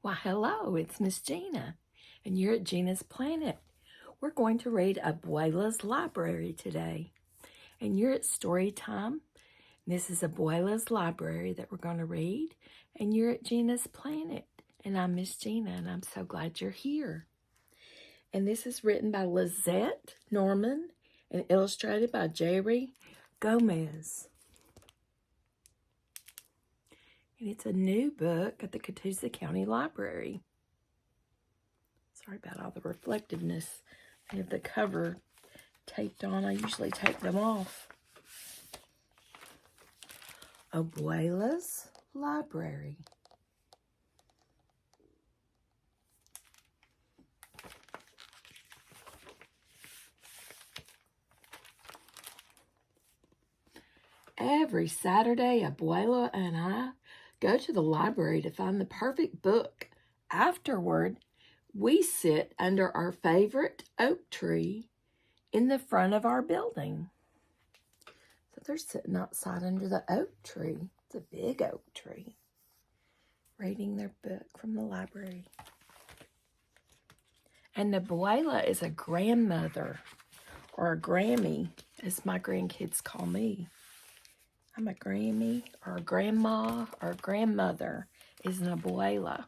Why, hello, it's Miss Gina, and you're at Gina's Planet. We're going to read Abuela's Library today, and you're at story time. This is Abuela's Library that we're going to read, and you're at Gina's Planet, and I'm Miss Gina, and I'm so glad you're here. And this is written by Lissette Norman and illustrated by Jayri Gomez. And it's a new book at the Catoosa County Library. Sorry about all the reflectiveness. I have the cover taped on. I usually take them off. Abuela's Library. Every Saturday, Abuela and I go to the library to find the perfect book. Afterward, we sit under our favorite oak tree in the front of our building. So they're sitting outside under the oak tree. It's a big oak tree, reading their book from the library. And Abuela is a grandmother, or a Grammy, as my grandkids call me. I'm a Grammy, or a grandma, or a grandmother is an Abuela,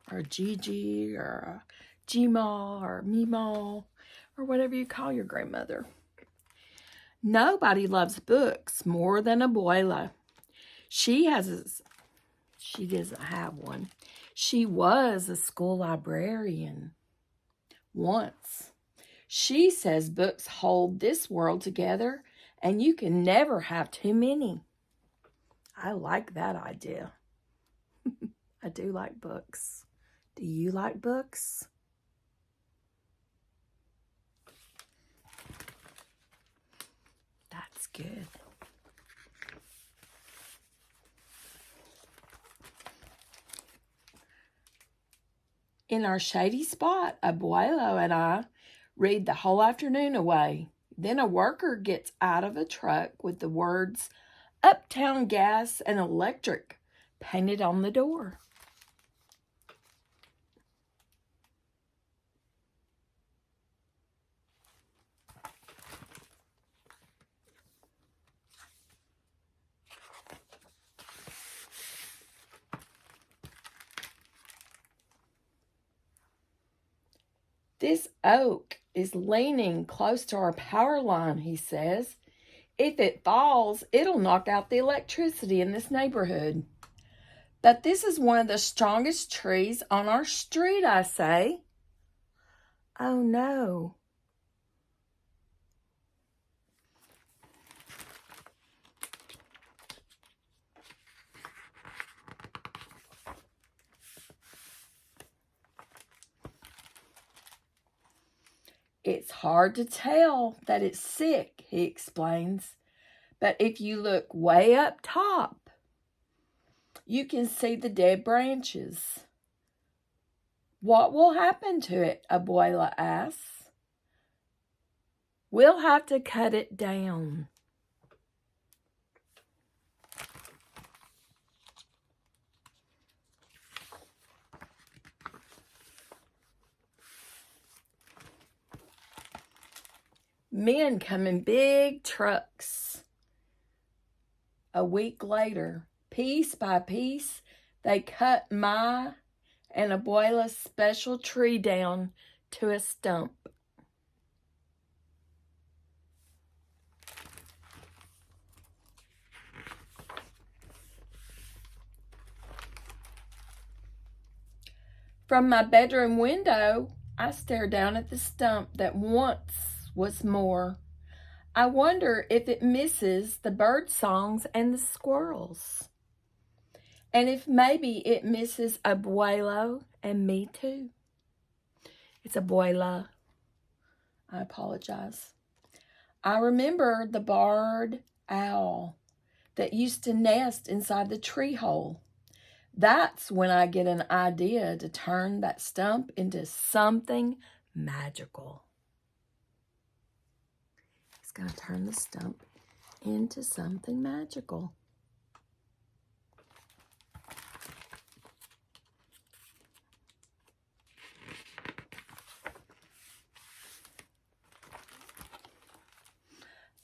or a Gigi, or a Gma, or Meemaw, or whatever you call your grandmother. Nobody loves books more than Abuela. She doesn't have one. She was a school librarian once. She says books hold this world together, and you can never have too many. I like that idea. I do like books. Do you like books? That's good. In our shady spot, Abuelo and I read the whole afternoon away. Then a worker gets out of a truck with the words Uptown Gas and Electric painted on the door. This oak is leaning close to our power line, he says. If it falls, it'll knock out the electricity in this neighborhood. But this is one of the strongest trees on our street, I say. Oh, no. It's hard to tell that it's sick, he explains. But if you look way up top, you can see the dead branches. What will happen to it? Abuela asks. We'll have to cut it down. Men come in big trucks. A week later, piece by piece, they cut my and Abuela's special tree down to a stump. From my bedroom window, I stare down at the stump that once was more. I wonder if it misses the bird songs and the squirrels. And if maybe it misses Abuelo and me too. It's Abuela. I apologize. I remember the barred owl that used to nest inside the tree hole. That's when I get an idea to turn that stump into something magical. It's going to turn the stump into something magical.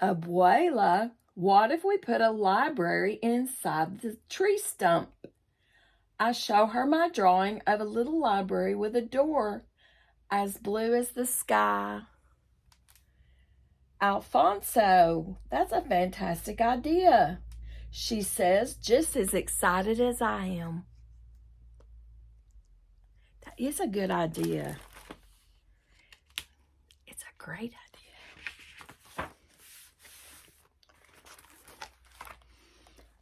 Abuela, what if we put a library inside the tree stump? I show her my drawing of a little library with a door as blue as the sky. Alfonso, that's a fantastic idea, she says, just as excited as I am. That is a good idea. It's a great idea.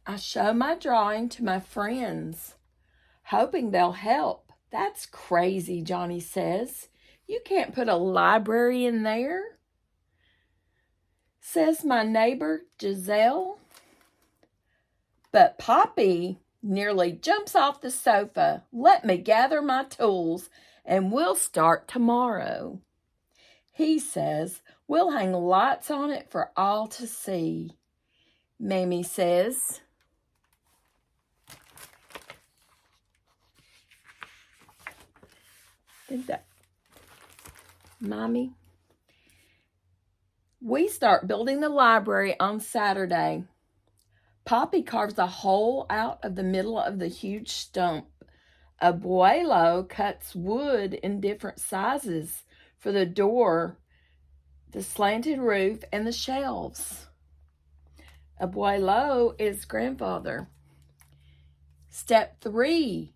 I show my drawing to my friends, hoping they'll help. That's crazy, Johnny says. You can't put a library in there, says my neighbor, Giselle. But Poppy nearly jumps off the sofa. Let me gather my tools and we'll start tomorrow. He says we'll hang lights on it for all to see. Mamie says. Did that, Mommy? We start building the library on Saturday. Poppy carves a hole out of the middle of the huge stump. Abuelo cuts wood in different sizes for the door, the slanted roof, and the shelves. Abuelo is grandfather. Step 3.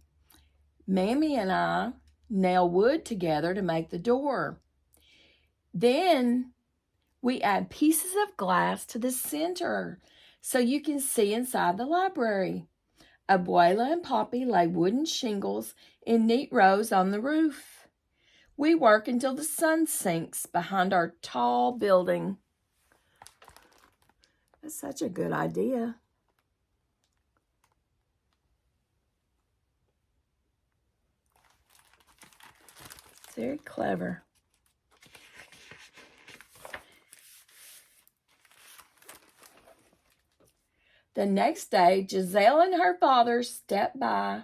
Mammy and I nail wood together to make the door. Then we add pieces of glass to the center so you can see inside the library. Abuela and Poppy lay wooden shingles in neat rows on the roof. We work until the sun sinks behind our tall building. That's such a good idea. It's very clever. The next day, Giselle and her father stopped by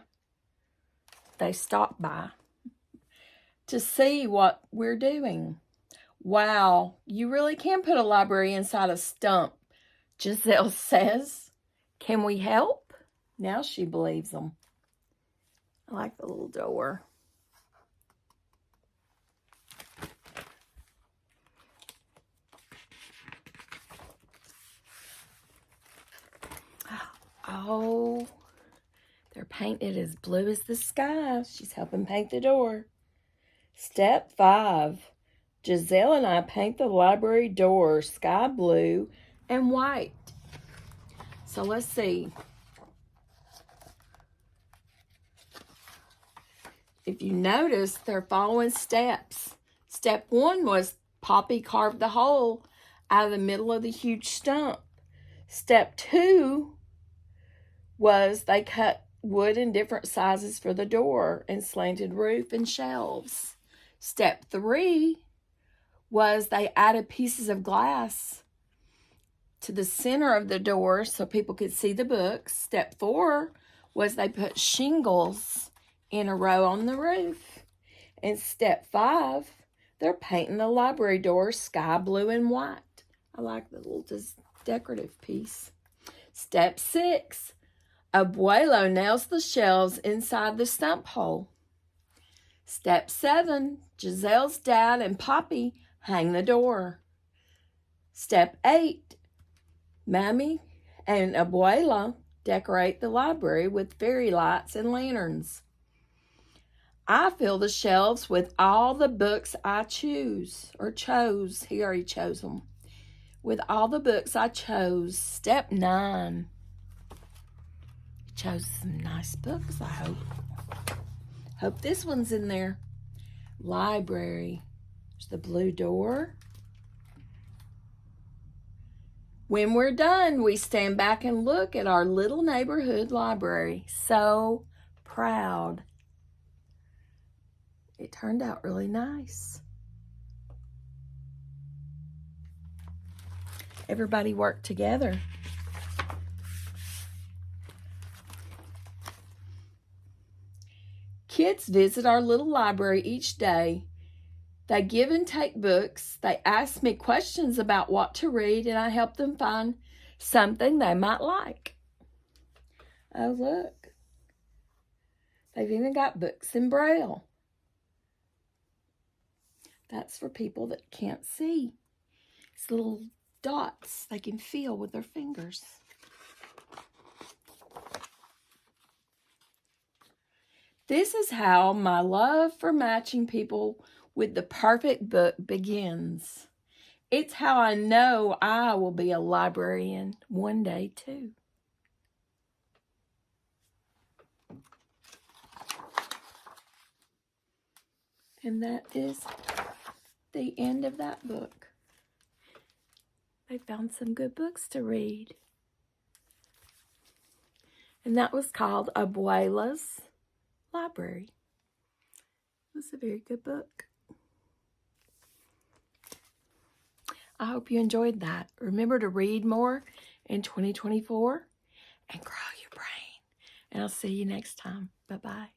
to see what we're doing. Wow, you really can put a library inside a stump, Giselle says. Can we help? Now she believes them. I like the little door. Oh, they're painted as blue as the sky. She's helping paint the door. Step 5. Giselle and I paint the library door sky blue and white. So let's see. If you notice, they're following steps. Step 1 was Poppy carved the hole out of the middle of the huge stump. Step 2 was they cut wood in different sizes for the door and slanted roof and shelves. Step 3 was they added pieces of glass to the center of the door so people could see the books. Step 4 was they put shingles in a row on the roof. And step 5, they're painting the library door sky blue and white. I like the little decorative piece. Step 6, Abuelo nails the shelves inside the stump hole. Step 7, Giselle's dad and Poppy hang the door. Step 8, Mammy and Abuela decorate the library with fairy lights and lanterns. I fill the shelves with all the books I chose. He already chose them. With all the books I chose. Step 9. Chose some nice books, I hope. Hope this one's in there. Library. There's the blue door. When we're done, we stand back and look at our little neighborhood library. So proud. It turned out really nice. Everybody worked together. Kids visit our little library each day. They give and take books. They ask me questions about what to read, and I help them find something they might like. Oh, look. They've even got books in Braille. That's for people that can't see. It's little dots they can feel with their fingers. This is how my love for matching people with the perfect book begins. It's how I know I will be a librarian one day too. And that is the end of that book. I found some good books to read. And that was called Abuela's Library. It was a very good book. I hope you enjoyed that. Remember to read more in 2024 and grow your brain. And I'll see you next time. Bye-bye.